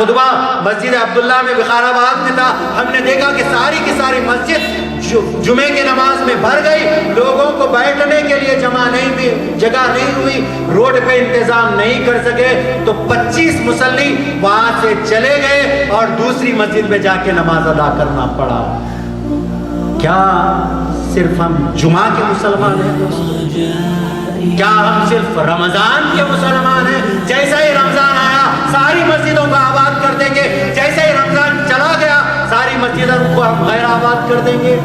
خطبہ مسجد عبداللہ میں وقار آباد میں تھا، ہم نے دیکھا کہ ساری کی ساری مسجد جمعے کی نماز میں بھر گئی، لوگوں کو بیٹھنے کے لیے جگہ نہیں ہوئی، روڈ پہ انتظام نہیں کر سکے، تو 25 مصلی وہاں سے چلے گئے اور دوسری مسجد میں جا کے نماز ادا کرنا پڑا۔ کیا صرف ہم جمعہ کے مسلمان ہیں؟ کیا ہم صرف رمضان کے مسلمان ہیں؟ جیسا ہی رمضان آیا ساری مسجدوں کو آباد کر دیں گے، جیسے ہی رمضان چلا گیا ساری مسجدوں کو ہم غیر آباد کر دیں گے۔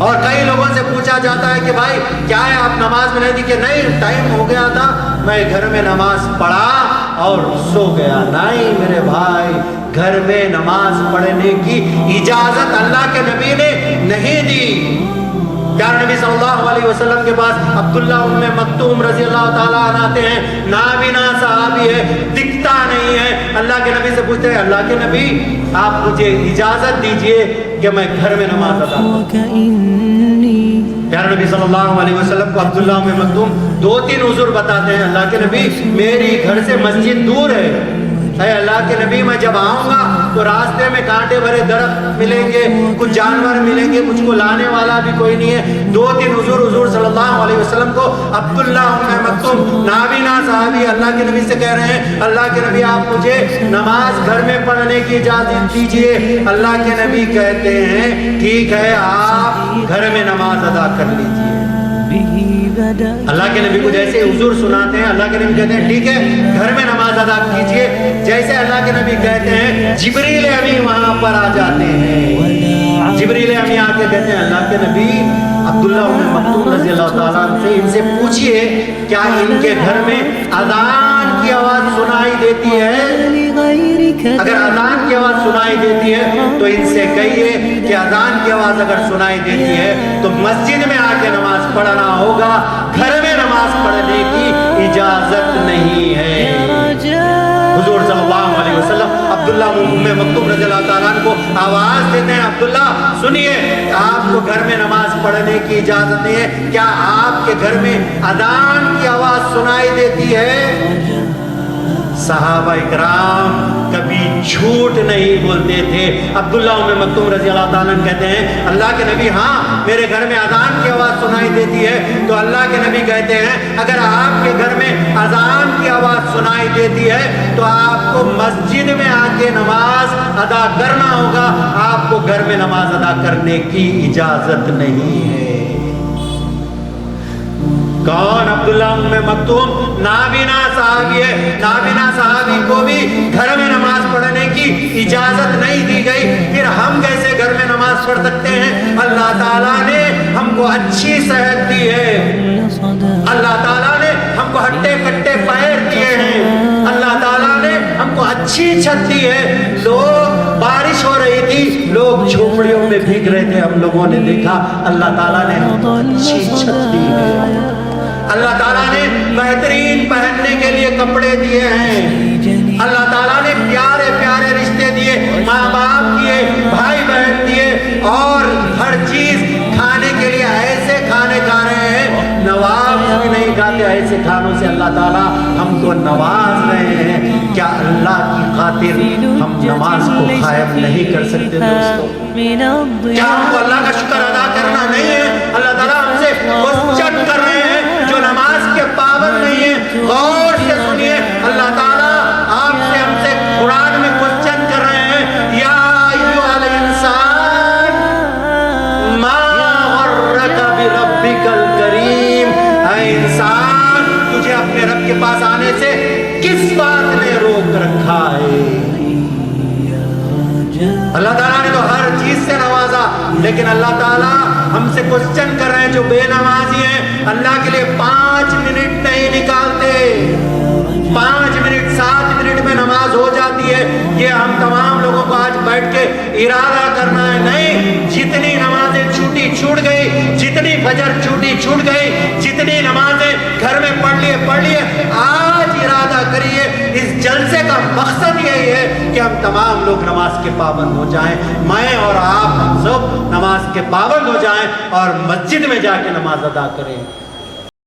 اور کئی لوگوں سے پوچھا جاتا ہے کہ بھائی کیا ہے آپ نماز میں نہیں دی؟ کہ نہیں، ٹائم ہو گیا تھا، میں گھر میں نماز پڑھا اور سو گیا۔ نہیں میرے بھائی، گھر میں نماز پڑھنے کی اجازت اللہ کے نبی نے نہیں دی۔ پیارے نبی صلی اللہ علیہ وسلم کے پاس عبداللہ ام مکتوم رضی اللہ تعالیٰ عنہ آتے ہیں، نابینا صحابی ہے، دکھتا نہیں ہے۔ اللہ کے نبی سے پوچھتے ہیں، اللہ کے نبی آپ مجھے اجازت دیجئے کہ میں گھر میں نماز ادا کروں۔ پیارے نبی صلی اللہ علیہ وسلم کو عبداللہ ام مکتوم 2-3 عذر بتاتے ہیں، اللہ کے نبی میری گھر سے مسجد دور ہے، اے اللہ کے نبی میں جب آؤں گا تو راستے میں کانٹے بھرے درخت ملیں گے، کچھ جانور ملیں گے، مجھ کو لانے والا بھی کوئی نہیں ہے۔ 2-3 حضور صلی اللہ علیہ وسلم کو عبداللہ ام مکتوم نابینا صحابی اللہ کے نبی سے کہہ رہے ہیں، اللہ کے نبی آپ مجھے نماز گھر میں پڑھنے کی اجازت دیجئے۔ اللہ کے نبی کہتے ہیں ٹھیک ہے، آپ گھر میں نماز ادا کر لیجئے۔ اللہ کے نبی کو جیسے حضور سناتے ہیں، اللہ کے نبی کہتے ہیں ٹھیک ہے گھر میں نماز ادا کیجئے۔ جیسے اللہ کے نبی کہتے ہیں جبریل امین وہاں پر آ جاتے ہیں، جبریل امین آ کے کہتے ہیں اللہ کے نبی عبداللہ ام مکتوم رضی اللہ تعالیٰ سے ان سے پوچھئے کیا ان کے گھر میں اذان کی آواز سنائی دیتی ہے؟ اگر اذان کی آواز سنائی دیتی ہے تو ان سے کہیے کہ اذان کی آواز اگر سنائی دیتی ہے تو مسجد میں آ کے نماز پڑھنا ہوگا، گھر میں نماز پڑھنے کی اجازت نہیں ہے۔ حضور صلی اللہ علیہ وسلم عبداللہ ام مکتوم رضی اللہ تعالیٰ کو آواز دیتے ہیں، عبداللہ سنیے آپ کو گھر میں نماز پڑھنے کی اجازت نہیں ہے، کیا آپ کے گھر میں اذان کی آواز سنائی دیتی ہے؟ صحابہ اکرام کبھی جھوٹ نہیں بولتے تھے۔ عبداللہ ام مکتوم رضی اللہ تعالیٰ کہتے ہیں اللہ کے نبی ہاں میرے گھر میں اذان کی آواز سنائی دیتی ہے، تو اللہ کے نبی کہتے ہیں اگر آپ کے گھر میں اذان کی آواز سنائی دیتی ہے تو آپ کو مسجد میں آ کے نماز ادا کرنا ہوگا، آپ کو گھر میں نماز ادا کرنے کی اجازت نہیں ہے۔ کون؟ عبداللہ ام مکتوم نابینا صحابی ہے، نابینا صحابی کو بھی گھر میں نماز پڑھنے کی اجازت نہیں دی گئی، پھر ہم کیسے گھر میں نماز پڑھ سکتے ہیں؟ اللہ تعالیٰ نے ہم کو اچھی صحت دی ہے، اللہ تعالیٰ نے ہم کو ہٹے کٹے پیر دیے ہیں، اللہ تعالیٰ نے ہم کو اچھی چھت دی ہے۔ لوگ بارش ہو رہی تھی، لوگ جھوپڑیوں میں بھیگ رہے تھے، ہم لوگوں نے دیکھا اللہ تعالیٰ نے ہم کو اچھی چھت دی ہے، اللہ تعالیٰ نے بہترین پہننے کے لیے کپڑے دیے ہیں، اللہ تعالیٰ نے پیارے پیارے رشتے دیے، ماں باپ دیے، بھائی بہن دیے، اور ہر چیز کھانے کے لیے ایسے کھانے کھا رہے ہیں، نواز بھی نہیں کھاتے، ایسے کھانوں سے اللہ تعالیٰ ہم کو نواز رہے ہیں۔ کیا اللہ کی خاطر ہم نماز کو قائم نہیں کر سکتے دوستو؟ کیا ہم کو اللہ کا شکر ادا کرنا نہیں ہے؟ اللہ تعالیٰ ہم سے کوسچن کر رہے ہیں جو نماز کے پابند نہیں ہے۔ غور سے سنیے، اللہ تعالیٰ آپ سے ہم سے قرآن میں کوسچن کر رہے ہیں، یا ایھا الانسان ما غرک بربک الکریم، اے انسان تجھے اپنے رب کے پاس آنے سے کس بات نے روک رکھا ہے؟ اللہ تعالیٰ نے تو ہر چیز سے نوازا، لیکن اللہ تعالیٰ ہم سے کوسچن کر رہے ہیں جو بے نمازی ہیں، اللہ کے لیے 5 منٹ نہیں نکالتے، 5 منٹ 7 منٹ میں نماز ہو جاتی ہے۔ یہ ہم تمام لوگوں کو آج بیٹھ کے ارادہ کرنا ہے، نہیں جتنی نمازیں چھوٹی چھوٹ گئی، جتنی فجر چھوٹی چھوٹ گئی، جتنی نمازیں گھر میں پڑھ لیے، آج ارادہ کریے، اس جلسے کا مقصد یہی ہے کہ ہم تمام لوگ نماز کے پابند ہو جائیں، میں اور آپ ہم سب نماز کے پابند ہو جائیں اور مسجد میں جا کے نماز ادا کریں۔